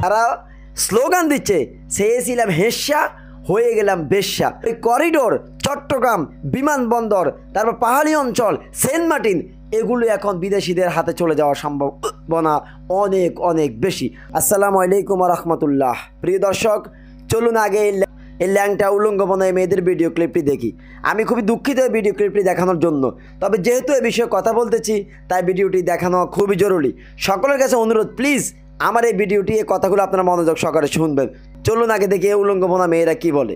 তারা স্লোগান দিচ্ছে, চেয়েছিলাম হেস্যা হয়ে গেলাম বেশ্যা। এই করিডোর, চট্টগ্রাম বিমানবন্দর, তারপর পাহাড়ি অঞ্চল, সেন্ট মার্টিন, এগুলো এখন বিদেশিদের হাতে চলে যাওয়ার সম্ভাবনা অনেক অনেক বেশি। আসসালামু আলাইকুম রহমতুল্লাহ। প্রিয় দর্শক, চলুন আগে এই ল্যাংটা উলঙ্গ বনায় মেয়েদের ভিডিও ক্লিপটি দেখি। আমি খুবই দুঃখিত এই ভিডিও ক্লিপটি দেখানোর জন্য, তবে যেহেতু এ বিষয়ে কথা বলতেছি তাই ভিডিওটি দেখানো খুবই জরুরি। সকলের কাছে অনুরোধ, প্লিজ আমার এই ভিডিওটি, এই কথাগুলো আপনারা মনোযোগ সহকারে শুনবেন। চলুন আগে দেখি উলঙ্গ বোনা মেয়েরা কি বলে।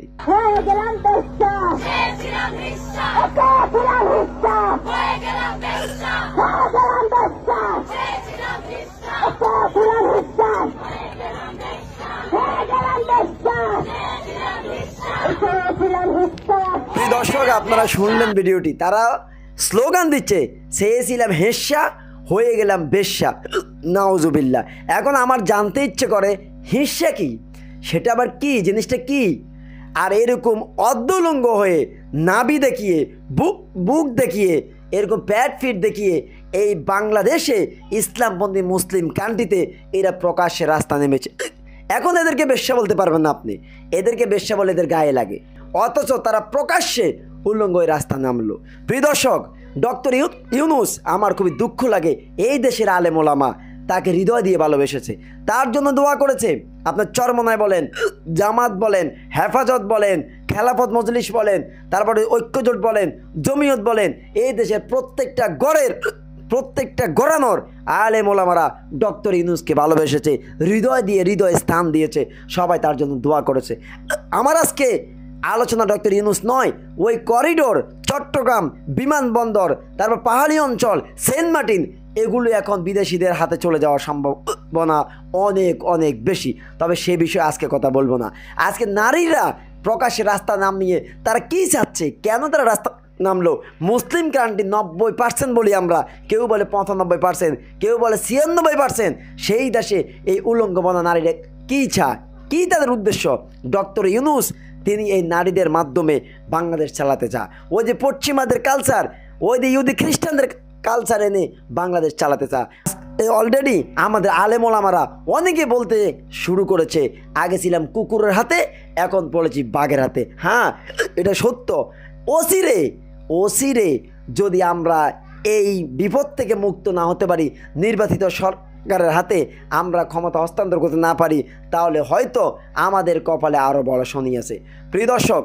দর্শক, আপনারা শুনলেন ভিডিওটি। তারা স্লোগান দিচ্ছে, চেয়েছিলাম হেস্যা হয়ে গেলাম বেশ্যা। নাউজুবিল্লাহ। এখন আমার জানতে ইচ্ছে করে হিস্যা কি, সেটা আবার কি, জিনিসটা কি? আর এরকম অর্ধলঙ্গ হয়ে নাভি দেখিয়ে, বুক দেখিয়ে, এরকম প্যাট ফিট দেখিয়ে এই বাংলাদেশে ইসলামপন্থী মুসলিম কান্ট্রিতে এরা প্রকাশ্যে রাস্তা নেমেছে। এখন এদেরকে বেশ্যা বলতে পারবেন না আপনি, এদেরকে বেশ্যা বলে এদের গায়ে লাগে, অথচ তারা প্রকাশ্যে উল্লঙ্গ হয়ে রাস্তা নামলো। প্রিয় দর্শক, ডক্টর ইউনূস, আমার খুবই দুঃখ লাগে, এই দেশের আলেম ওলামা তাকে হৃদয় দিয়ে ভালোবেসেছে, তার জন্য দোয়া করেছে। আপনার চরমনায় বলেন, জামাত বলেন, হেফাজত বলেন, খেলাফত মজলিস বলেন, তারপরে ঐক্যজোট বলেন, জমিয়ত বলেন, এই দেশের প্রত্যেকটা গড়ানোর আলেম ওলামারা ডক্টর ইউনূসকে ভালোবেসেছে, হৃদয় দিয়ে হৃদয় স্থান দিয়েছে, সবাই তার জন্য দোয়া করেছে। আমার আজকে আলোচনা ডক্টর ইউনূস নয়, ওই করিডোর, চট্টগ্রাম বিমানবন্দর, তারপর পাহাড়ি অঞ্চল, সেন্ট মার্টিন, এগুলো এখন বিদেশিদের হাতে চলে যাওয়ার সম্ভাবনা অনেক অনেক বেশি। তবে সে বিষয়ে আজকে কথা বলবো না। আজকে নারীরা প্রকাশ্যে রাস্তা নামিয়ে তারা কী চাচ্ছে, কেন তারা রাস্তা নামলো? মুসলিম কান্ট্রি 90% বলি আমরা, কেউ বলে 95%, কেউ বলে 96%। সেই দেশে এই উলঙ্গবনা নারীরা কী চায়, কী তাদের উদ্দেশ্য? ডক্টর ইউনূস তিনি এই নারীদের মাধ্যমে বাংলাদেশ চালাতে চায়। ওই যে পশ্চিমাদের কালচার, ওই যে ইহুদি খ্রিস্টানদের কালচার এনে বাংলাদেশ চালাতে চায়। অলরেডি আমাদের আলেম ওলামারা অনেকে বলতে শুরু করেছে, আগে ছিলাম কুকুরের হাতে, এখন পড়েছি বাঘের হাতে। হ্যাঁ, এটা সত্য। অচিরে যদি আমরা এই বিপদ থেকে মুক্ত না হতে পারি, নির্বাচিত সরকারের হাতে আমরা ক্ষমতা হস্তান্তর করতে না পারি, তাহলে হয়তো আমাদের কপালে আরও বড় শনি আছে। প্রিয় দর্শক,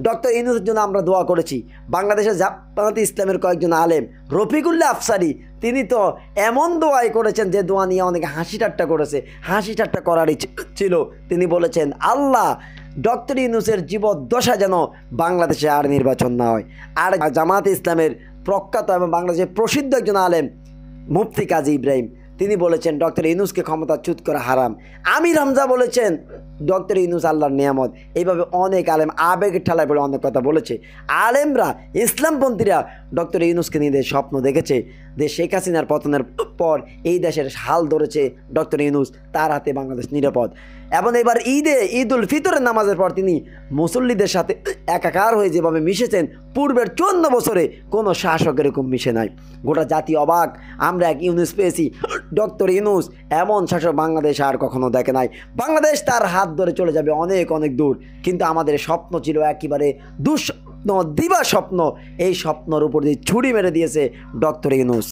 ডক্টর ইউনূসের জন্য আমরা দোয়া করেছি। বাংলাদেশের জামাতে ইসলামের কয়েকজন আলেম, রফিকুল্লাহ আফসারী, তিনি তো এমন দোয়াই করেছেন যে দোয়া নিয়ে অনেকে হাসি ঠাট্টা করেছে। হাসি ঠাট্টা করারই ছিল। তিনি বলেছেন, আল্লাহ ডক্টর ইউনূসের জীবদ্দশা যেন বাংলাদেশে আর নির্বাচন না হয়। আর জামাতে ইসলামের প্রখ্যাত এবং বাংলাদেশের প্রসিদ্ধ একজন আলেম মুফতি কাজী ইব্রাহিম, তিনি বলেছেন ডক্টর ইউনূসকে ক্ষমতাচ্যুত করা হারাম। আমির হামজা বলেছেন ডক্টর ইউনূস আল্লাহর নিয়ামত। এইভাবে অনেক আলেম আবেগের ঠেলায় পড়ে অনেক কথা বলেছে। আলেমরা, ইসলামপন্থীরা ডক্টর ইউনূসকে নিয়ে স্বপ্ন দেখেছে যে শেখ হাসিনার পতনের পর এই দেশের হাল ধরেছে ডক্টর ইউনূস, তার হাতে বাংলাদেশ নিরাপদ। এবং এবার ঈদ উল ফিতরের নামাজের পর তিনি মুসল্লিদের সাথে একাকার হয়ে যেভাবে মিশেছেন, পূর্বের 54 বছরে কোনো শাসক এরকম মিশে নাই। গোটা জাতি অবাক, আমরা এক ইউনূস পেয়েছি। ডক্টর ইউনূস এমন শাসক বাংলাদেশ আর কখনো দেখে নাই। বাংলাদেশ তার হাত ধরে চলে যাবে অনেক অনেক দূর। কিন্তু আমাদের স্বপ্ন ছিল একেবারে দুঃস্বপ্ন, দিবা স্বপ্ন। এই স্বপ্নর উপর দিয়ে ছুরি মেরে দিয়েছে ডক্টর ইউনূস।